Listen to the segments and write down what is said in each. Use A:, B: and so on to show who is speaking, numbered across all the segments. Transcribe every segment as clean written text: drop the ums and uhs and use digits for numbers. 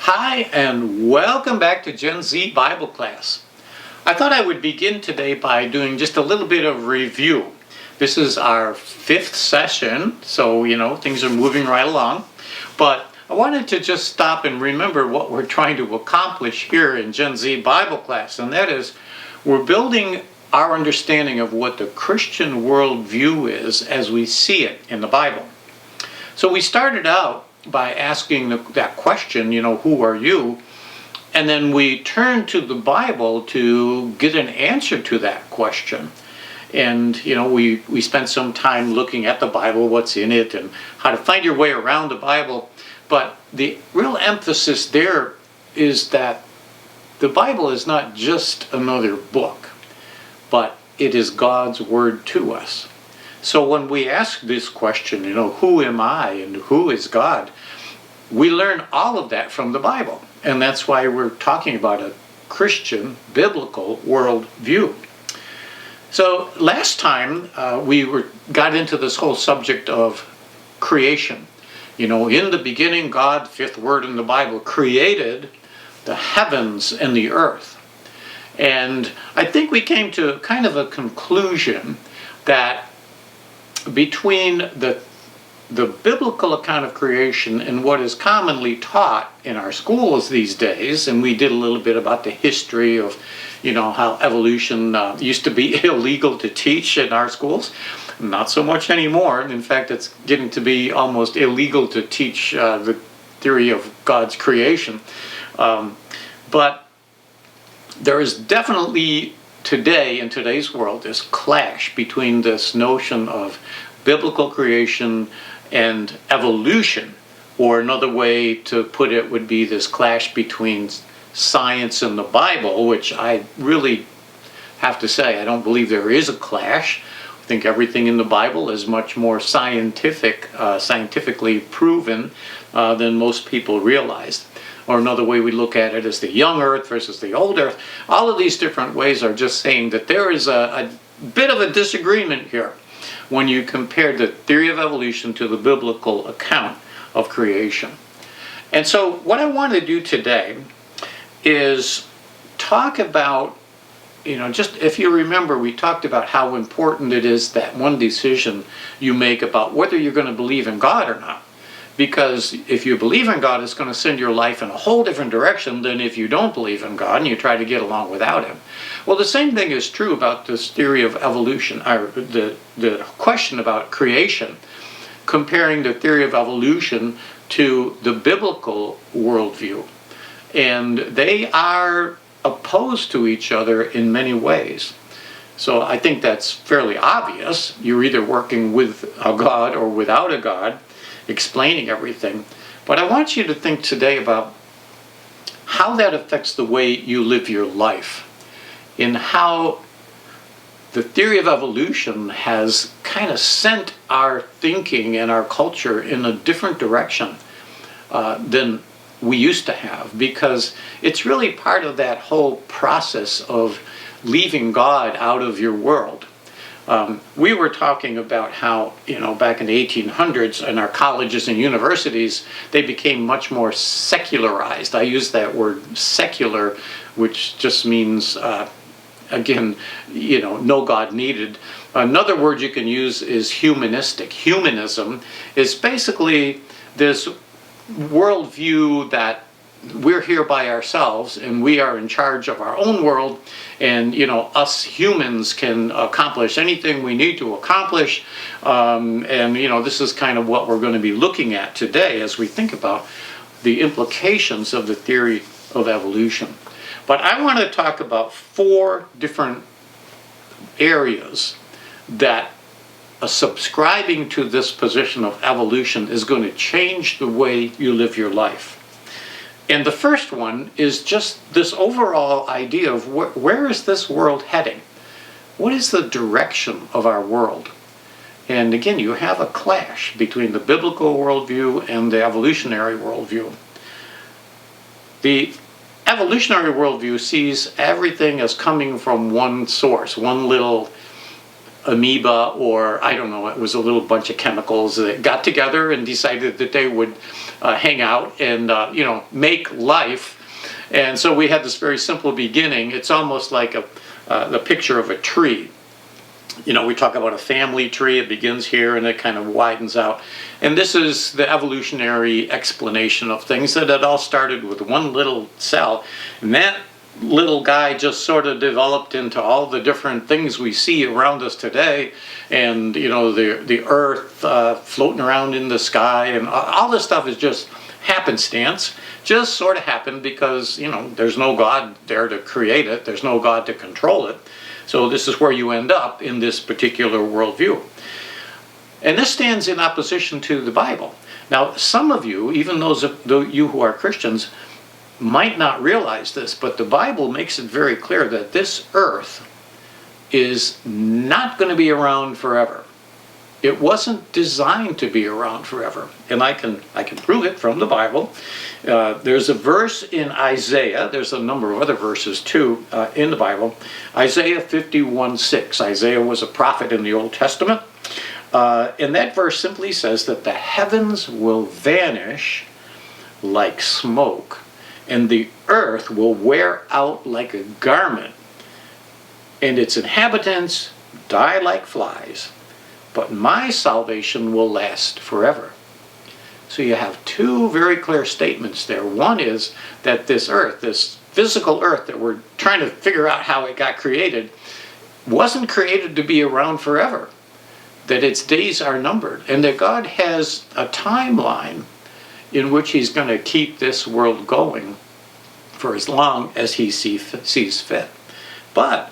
A: Hi, and welcome back to Gen Z Bible class. I thought I would begin today by doing just a little bit of review. This is our 5th session, so things are moving right along. But I wanted to just stop and remember what we're trying to accomplish here in Gen Z Bible class, and that is we're building our understanding of what the Christian worldview is as we see it in the Bible. So we started out by asking that question, who are you? And then we turned to the Bible to get an answer to that question. And, we spent some time looking at the Bible, what's in it, and how to find your way around the Bible. But the real emphasis there is that the Bible is not just another book, but it is God's word to us. So when we ask this question, who am I and who is God, we learn all of that from the Bible. And that's why we're talking about a Christian biblical worldview. So last time we got into this whole subject of creation. In the beginning, God, fifth word in the Bible, created the heavens and the earth. And I think we came to kind of a conclusion that between the biblical account of creation and what is commonly taught in our schools these days, and we did a little bit about the history of, how evolution used to be illegal to teach in our schools. Not so much anymore. In fact, it's getting to be almost illegal to teach the theory of God's creation. But there is definitely today, in today's world, this clash between this notion of biblical creation and evolution, or another way to put it would be this clash between science and the Bible, which I really have to say I don't believe there is a clash. I think everything in the Bible is much more scientifically proven than most people realize. Or another way we look at it is the young earth versus the old earth. All of these different ways are just saying that there is a bit of a disagreement here when you compare the theory of evolution to the biblical account of creation. And so what I want to do today is talk about, just if you remember, we talked about how important it is that one decision you make about whether you're going to believe in God or not. Because if you believe in God, it's going to send your life in a whole different direction than if you don't believe in God and you try to get along without Him. Well, the same thing is true about this theory of evolution, or the question about creation, comparing the theory of evolution to the biblical worldview. And they are opposed to each other in many ways. So I think that's fairly obvious. You're either working with a God or without a God, explaining everything. But I want you to think today about how that affects the way you live your life, and how the theory of evolution has kind of sent our thinking and our culture in a different direction than we used to have, because it's really part of that whole process of leaving God out of your world. We were talking about how, back in the 1800s in our colleges and universities, they became much more secularized. I use that word secular, which just means, again, no God needed. Another word you can use is humanistic. Humanism is basically this worldview that we're here by ourselves and we are in charge of our own world, and us humans can accomplish anything we need to accomplish, and this is kind of what we're going to be looking at today as we think about the implications of the theory of evolution. But I want to talk about 4 different areas that subscribing to this position of evolution is going to change the way you live your life. And the first one is just this overall idea of where is this world heading? What is the direction of our world? And again, you have a clash between the biblical worldview and the evolutionary worldview. The evolutionary worldview sees everything as coming from one source, one little amoeba, or I don't know, it was a little bunch of chemicals that got together and decided that they would hang out and make life. And so we had this very simple beginning. It's almost like the picture of a tree. We talk about a family tree. It begins here and it kind of widens out. And this is the evolutionary explanation of things, that it all started with one little cell. And that little guy just sort of developed into all the different things we see around us today. And, the earth floating around in the sky, and all this stuff is just happenstance. Just sort of happened because, there's no God there to create it. There's no God to control it. So this is where you end up in this particular worldview. And this stands in opposition to the Bible. Now, some of you, even those of you who are Christians, might not realize this, but the Bible makes it very clear that this earth is not going to be around forever. It wasn't designed to be around forever. And I can prove it from the Bible. There's a verse in Isaiah. There's a number of other verses too in the Bible. Isaiah 51:6. Isaiah was a prophet in the Old Testament. And that verse simply says that the heavens will vanish like smoke, and the earth will wear out like a garment, and its inhabitants die like flies. But my salvation will last forever. So you have two very clear statements there. One is that this earth, this physical earth that we're trying to figure out how it got created, wasn't created to be around forever. That its days are numbered. And that God has a timeline in which He's going to keep this world going for as long as He sees fit. But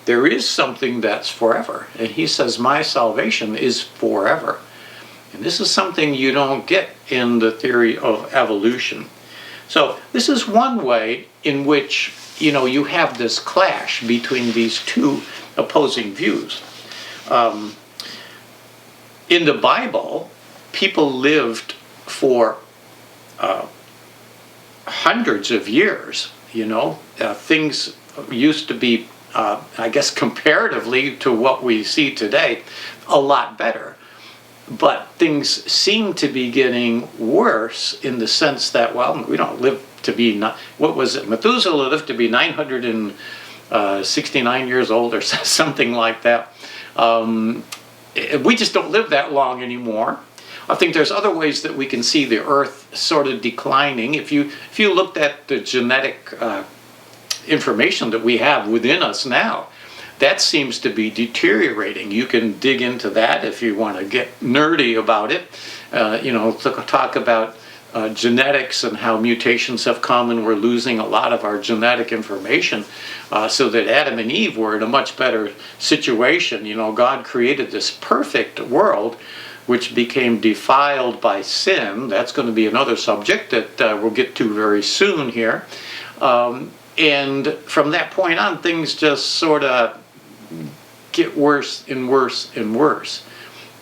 A: there is something that's forever. And He says, my salvation is forever. And this is something you don't get in the theory of evolution. So this is one way in which, you have this clash between these two opposing views. In the Bible, people lived for hundreds of years, things used to be I guess comparatively to what we see today, a lot better. But things seem to be getting worse in the sense that, we don't live to be, what was it? Methuselah lived to be 969 years old or something like that. We just don't live that long anymore. I think there's other ways that we can see the earth sort of declining. If you looked at the genetic information that we have within us now, that seems to be deteriorating. You can dig into that if you want to get nerdy about it. Talk about genetics and how mutations have come and we're losing a lot of our genetic information, so that Adam and Eve were in a much better situation. God created this perfect world which became defiled by sin. That's going to be another subject that we'll get to very soon here. And from that point on, things just sort of get worse and worse and worse.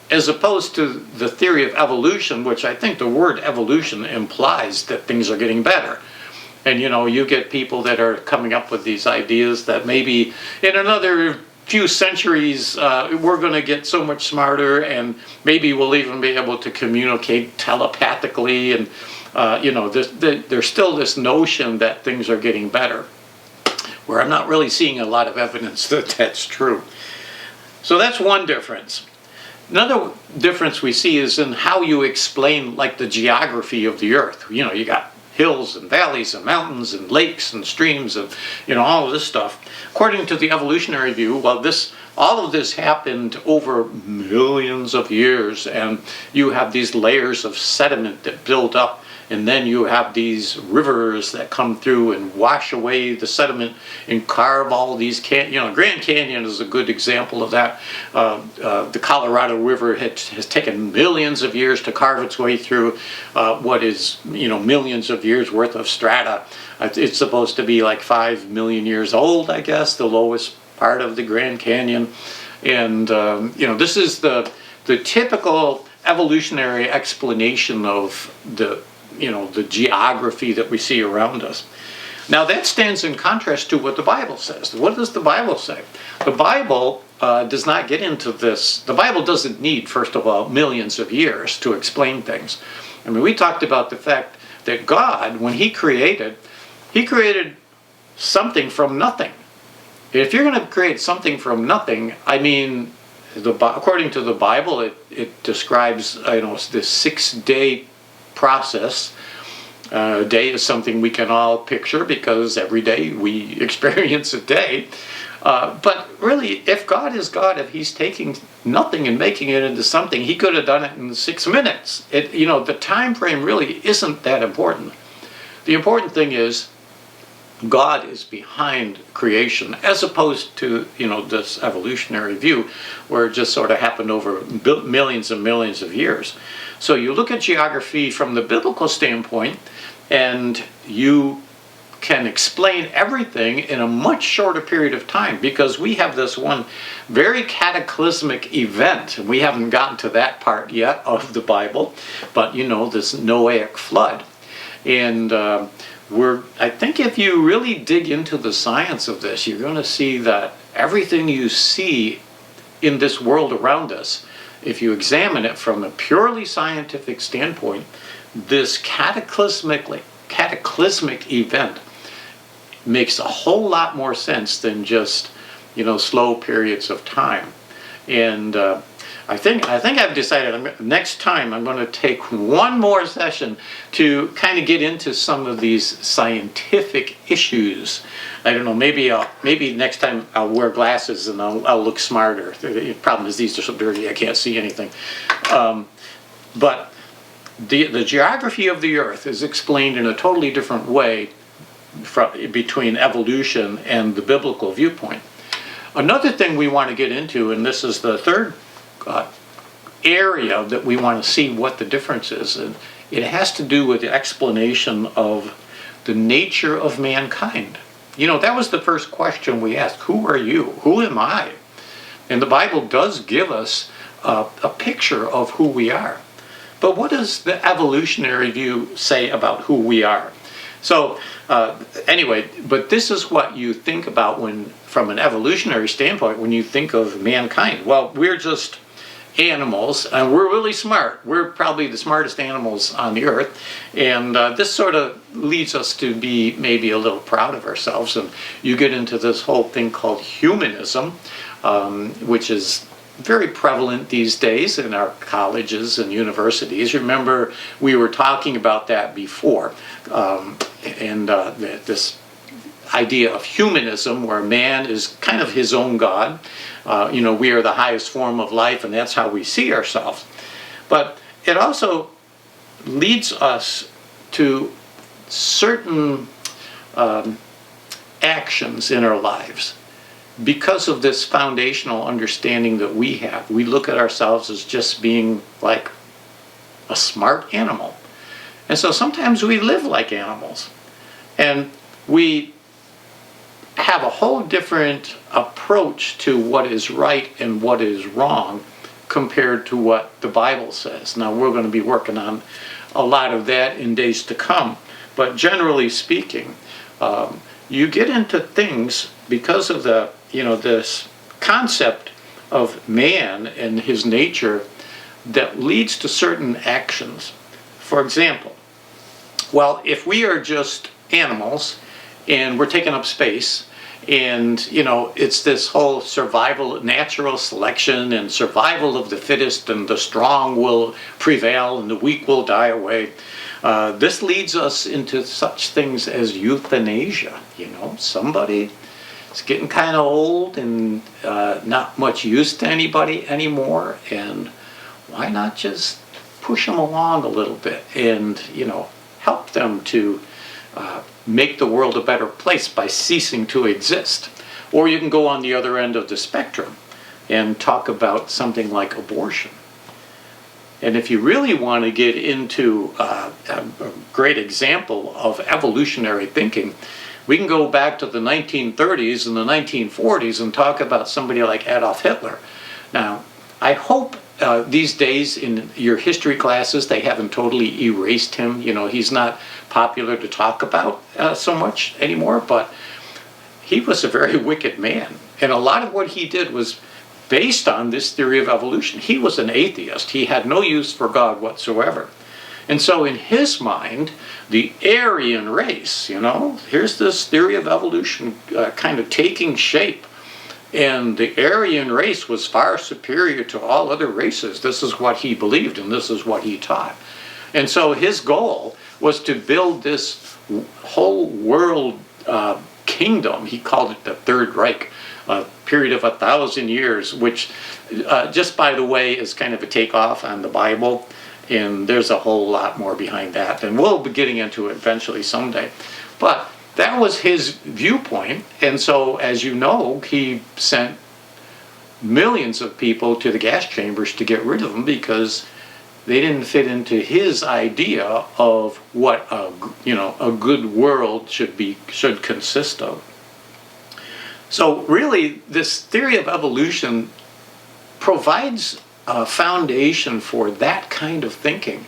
A: As opposed to the theory of evolution, which I think the word evolution implies that things are getting better. And you get people that are coming up with these ideas that maybe in another few centuries we're going to get so much smarter, and maybe we'll even be able to communicate telepathically, and there's still this notion that things are getting better, where I'm not really seeing a lot of evidence that that's true. So that's one difference. Another difference we see is in how you explain the geography of the earth. You got hills and valleys and mountains and lakes and streams and all of this stuff. According to the evolutionary view, all of this happened over millions of years, and you have these layers of sediment that build up, and then you have these rivers that come through and wash away the sediment and carve all these Grand Canyon is a good example of that. The Colorado River has taken millions of years to carve its way through what is millions of years worth of strata. It's supposed to be like 5 million years old, I guess, the lowest part of the Grand Canyon. And this is the typical evolutionary explanation of the geography that we see around us. Now that stands in contrast to what the Bible says. What does the Bible say? The Bible does not get into this. The Bible doesn't need, first of all, millions of years to explain things. I mean, we talked about the fact that God, when He created something from nothing. If you're going to create something from nothing, I mean, according to the Bible, it describes, this 6-day process. A day is something we can all picture because every day we experience a day. But really, if God is God, if He's taking nothing and making it into something, He could have done it in 6 minutes. The time frame really isn't that important. The important thing is God is behind creation, as opposed to, this evolutionary view where it just sort of happened over millions and millions of years. So you look at geography from the biblical standpoint, and you can explain everything in a much shorter period of time, because we have this one very cataclysmic event. We haven't gotten to that part yet of the Bible, but this Noahic flood. And I think if you really dig into the science of this, you're going to see that everything you see in this world around us, if you examine it from a purely scientific standpoint, this cataclysmic event makes a whole lot more sense than just, slow periods of time. And I think I've decided next time I'm going to take one more session to kind of get into some of these scientific issues. I don't know, maybe next time I'll wear glasses and I'll look smarter. The problem is these are so dirty I can't see anything. But the geography of the Earth is explained in a totally different way between evolution and the biblical viewpoint. Another thing we want to get into, and this is the third area that we want to see what the difference is, and it has to do with the explanation of the nature of mankind. That was the first question we asked. Who are you? Who am I? And the Bible does give us a picture of who we are. But what does the evolutionary view say about who we are? So anyway, but this is what you think about from an evolutionary standpoint, when you think of mankind. Well, we're just animals, and we're really smart. We're probably the smartest animals on the earth, and this sort of leads us to be maybe a little proud of ourselves. And you get into this whole thing called humanism, which is very prevalent these days in our colleges and universities. Remember, we were talking about that before, and this idea of humanism, where man is kind of his own God. We are the highest form of life, and that's how we see ourselves. But it also leads us to certain actions in our lives. Because of this foundational understanding that we have, we look at ourselves as just being like a smart animal. And so sometimes we live like animals. And we have a whole different approach to what is right and what is wrong compared to what the Bible says. Now, we're going to be working on a lot of that in days to come. But generally speaking, you get into things because of this concept of man and his nature that leads to certain actions. For example, well, if we are just animals and we're taking up space, and it's this whole survival, natural selection, and survival of the fittest, and the strong will prevail and the weak will die away. This leads us into such things as euthanasia. Somebody is getting kind of old and not much use to anybody anymore, and why not just push them along a little bit and help them to make the world a better place by ceasing to exist. Or you can go on the other end of the spectrum and talk about something like abortion. And if you really want to get into a great example of evolutionary thinking, we can go back to the 1930s and the 1940s and talk about somebody like Adolf Hitler. Now, I hope these days in your history classes, they haven't totally erased him. You know, he's not popular to talk about so much anymore, but he was a very wicked man. And a lot of what he did was based on this theory of evolution. He was an atheist. He had no use for God whatsoever. And so in his mind, the Aryan race, you know, here's this theory of evolution kind of taking shape. And the Aryan race was far superior to all other races. This is what he believed, and this is what he taught. And so his goal was to build this whole world kingdom. He called it the Third Reich, a period of 1,000 years, which, just by the way, is kind of a takeoff on the Bible. And there's a whole lot more behind that, and we'll be getting into it eventually someday. But that was his viewpoint, and so, as you know, he sent millions of people to the gas chambers to get rid of them because they didn't fit into his idea of what a good world should consist of. So really, this theory of evolution provides a foundation for that kind of thinking.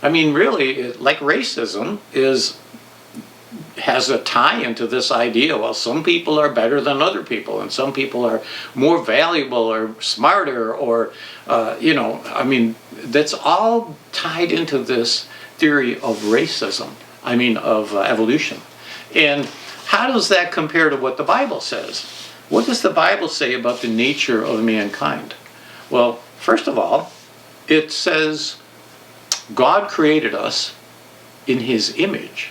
A: I mean, really, like racism has a tie into this idea, well, some people are better than other people, and some people are more valuable or smarter, or, I mean, that's all tied into this theory of racism, of evolution. And how does that compare to what the Bible says? What does the Bible say about the nature of mankind? Well, first of all, it says God created us in his image.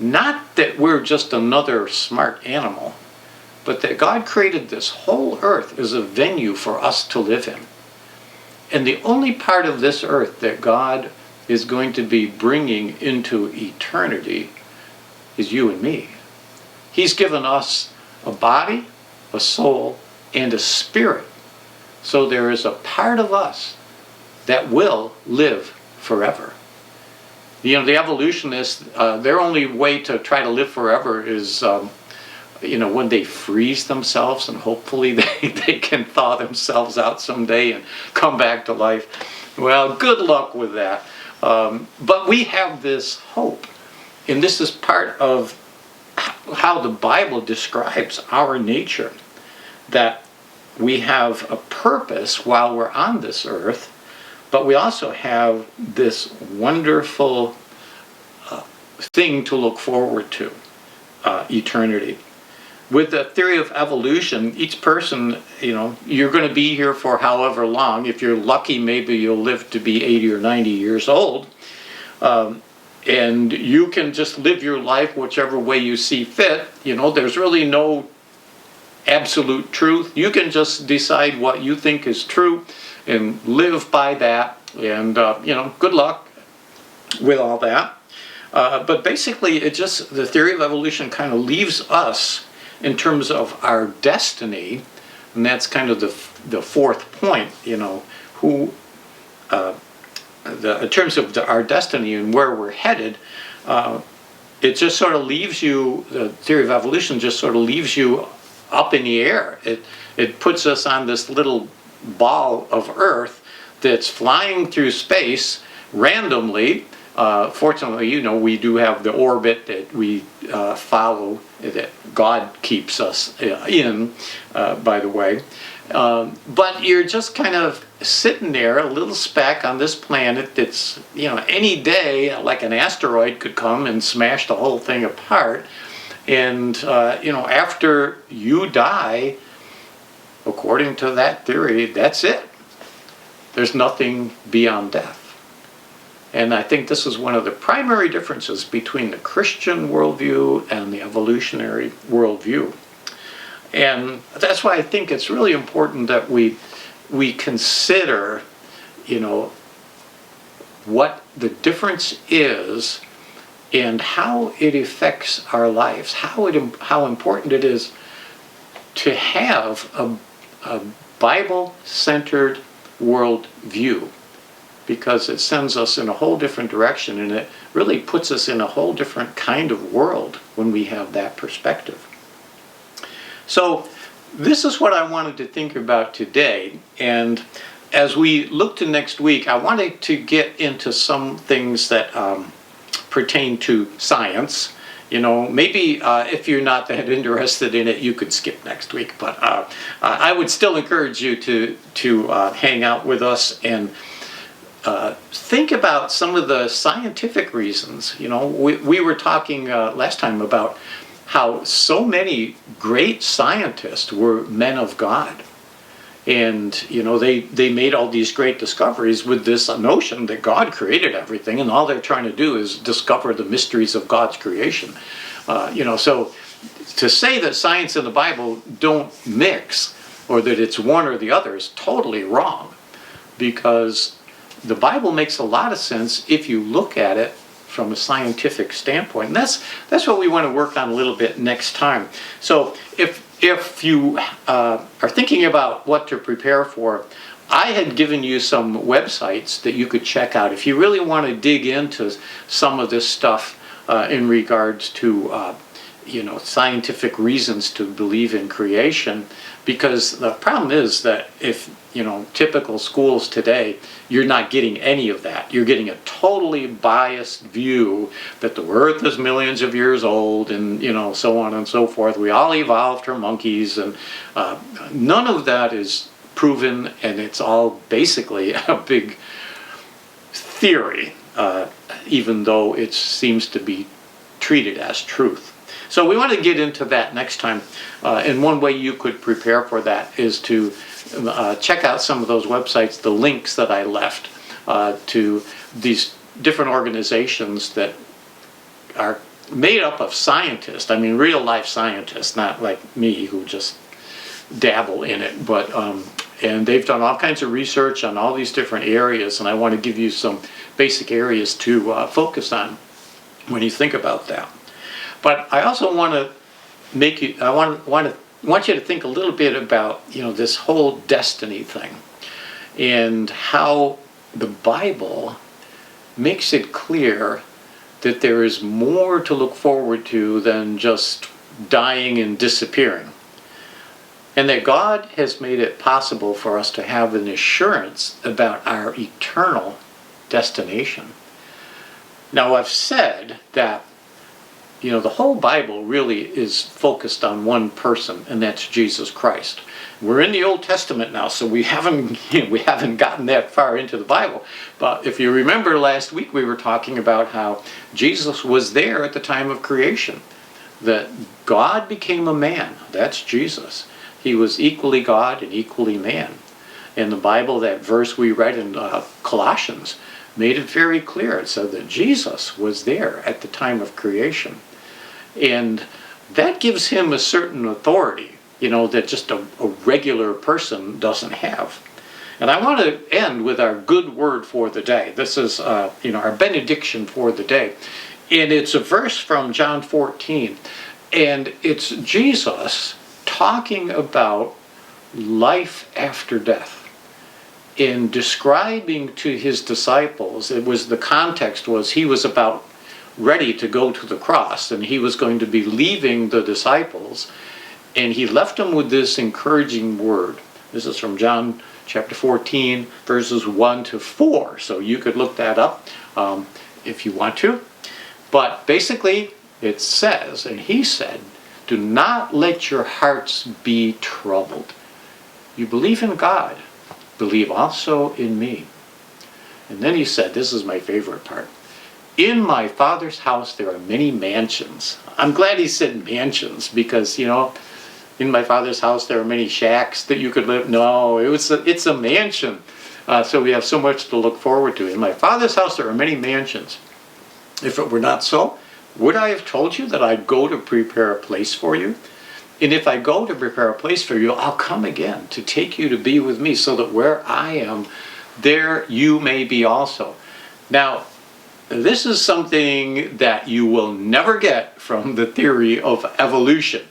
A: Not that we're just another smart animal, but that God created this whole earth as a venue for us to live in. And the only part of this earth that God is going to be bringing into eternity is you and me. He's given us a body, a soul, and a spirit. So there is a part of us that will live forever. You know, the evolutionists, their only way to try to live forever is, when they freeze themselves, and hopefully they can thaw themselves out someday and come back to life. Well, good luck with that. But we have this hope. And this is part of how the Bible describes our nature, that we have a purpose while we're on this earth, but we also have this wonderful thing to look forward to, eternity. With the theory of evolution, each person, you're going to be here for however long. If you're lucky, maybe you'll live to be 80 or 90 years old. And you can just live your life whichever way you see fit. There's really no absolute truth. You can just decide what you think is true and live by that. And, good luck with all that. But basically, the theory of evolution kind of leaves us in terms of our destiny. And that's kind of the fourth point, in terms of our destiny and where we're headed. It just sort of leaves you, the theory of evolution just sort of leaves you up in the air. It puts us on this little ball of Earth that's flying through space randomly. Fortunately, we do have the orbit that we follow, that God keeps us in, by the way. But you're just kind of sitting there, a little speck on this planet that's, any day, like an asteroid could come and smash the whole thing apart. And, after you die, according to that theory, that's it. There's nothing beyond death. And I think this is one of the primary differences between the Christian worldview and the evolutionary worldview. And that's why I think it's really important that we consider, what the difference is and how it affects our lives, how important it is to have a Bible-centered worldview, because it sends us in a whole different direction, and it really puts us in a whole different kind of world when we have that perspective. So this is what I wanted to think about today. And as we look to next week, I wanted to get into some things that pertain to science. You know, maybe if you're not that interested in it, you could skip next week. But I would still encourage you to hang out with us and think about some of the scientific reasons. You know, we were talking last time about how so many great scientists were men of God. And, you know, they made all these great discoveries with this notion that God created everything, and all they're trying to do is discover the mysteries of God's creation. You know, so to say that science and the Bible don't mix, or that it's one or the other, is totally wrong. Because the Bible makes a lot of sense if you look at it from a scientific standpoint. And that's what we want to work on a little bit next time. So if you are thinking about what to prepare for, I had given you some websites that you could check out if you really want to dig into some of this stuff in regards to you know, scientific reasons to believe in creation. Because the problem is that if, you know, typical schools today, you're not getting any of that. You're getting a totally biased view that the earth is millions of years old, and, you know, so on and so forth. We all evolved from monkeys, and none of that is proven, and it's all basically a big theory, even though it seems to be treated as truth. So we want to get into that next time. And one way you could prepare for that is to check out some of those websites, the links that I left to these different organizations that are made up of scientists. I mean, real life scientists, not like me who just dabble in it. But and they've done all kinds of research on all these different areas, and I want to give you some basic areas to focus on when you think about that. But I also want to make you, I want you to think a little bit about, you know, this whole destiny thing, and how the Bible makes it clear that there is more to look forward to than just dying and disappearing. And that God has made it possible for us to have an assurance about our eternal destination. Now, I've said that, you know, the whole Bible really is focused on one person, and that's Jesus Christ. We're in the Old Testament now, so we haven't gotten that far into the Bible. But if you remember last week, we were talking about how Jesus was there at the time of creation. That God became a man. That's Jesus. He was equally God and equally man. In the Bible, that verse we read in Colossians made it very clear. It said that Jesus was there at the time of creation. And that gives him a certain authority, you know, that just a regular person doesn't have. And I want to end with our good word for the day. This is, you know, our benediction for the day. And it's a verse from John 14. And it's Jesus talking about life after death. In describing to his disciples, the context was he was about ready to go to the cross, and he was going to be leaving the disciples, and he left them with this encouraging word. This is from John chapter 14, verses 1 to 4, so you could look that up if you want to. But basically it says, and he said, "Do not let your hearts be troubled. You believe in God, believe also in me." And then he said, this is my favorite part, "In my Father's house there are many mansions." I'm glad he said mansions, because, you know, in my Father's house there are many shacks that you could live. No, it's a mansion. So we have so much to look forward to. "In my Father's house there are many mansions. If it were not so, would I have told you that I'd go to prepare a place for you? And if I go to prepare a place for you, I'll come again to take you to be with me, so that where I am, there you may be also." Now, this is something that you will never get from the theory of evolution,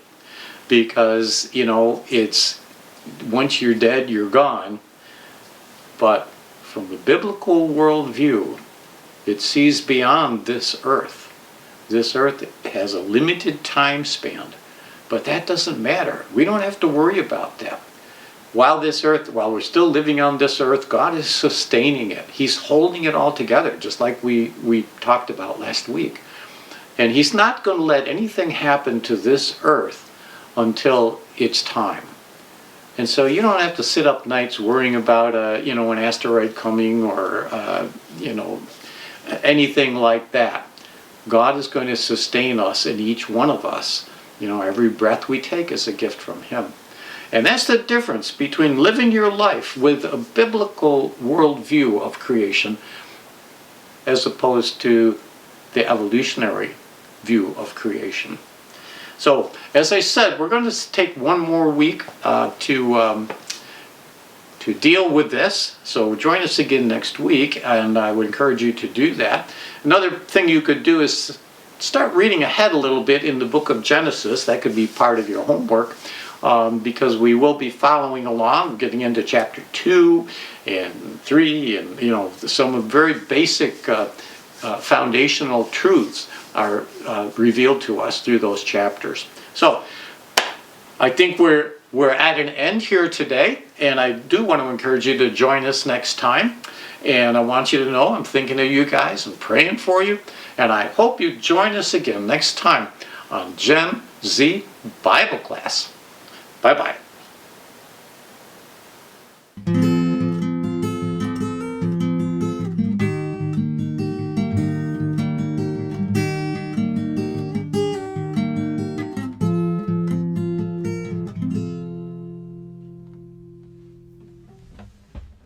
A: because, you know, it's once you're dead, you're gone. But from the biblical worldview, it sees beyond this earth. This earth has a limited time span. But that doesn't matter. We don't have to worry about that. While we're still living on this earth, God is sustaining it. He's holding it all together, just like we talked about last week. And He's not going to let anything happen to this earth until it's time. And so you don't have to sit up nights worrying about an asteroid coming or anything like that. God is going to sustain us, and each one of us. Every breath we take is a gift from Him. And that's the difference between living your life with a biblical worldview of creation as opposed to the evolutionary view of creation. So, as I said, we're going to take one more week to deal with this. So join us again next week, and I would encourage you to do that. Another thing you could do is start reading ahead a little bit in the book of Genesis. That could be part of your homework, because we will be following along, getting into chapter 2 and 3, and some very basic foundational truths are revealed to us through those chapters. So I think we're at an end here today, and I do want to encourage you to join us next time. And I want you to know I'm thinking of you guys and praying for you. And I hope you join us again next time on Gen Z Bible Class. Bye-bye.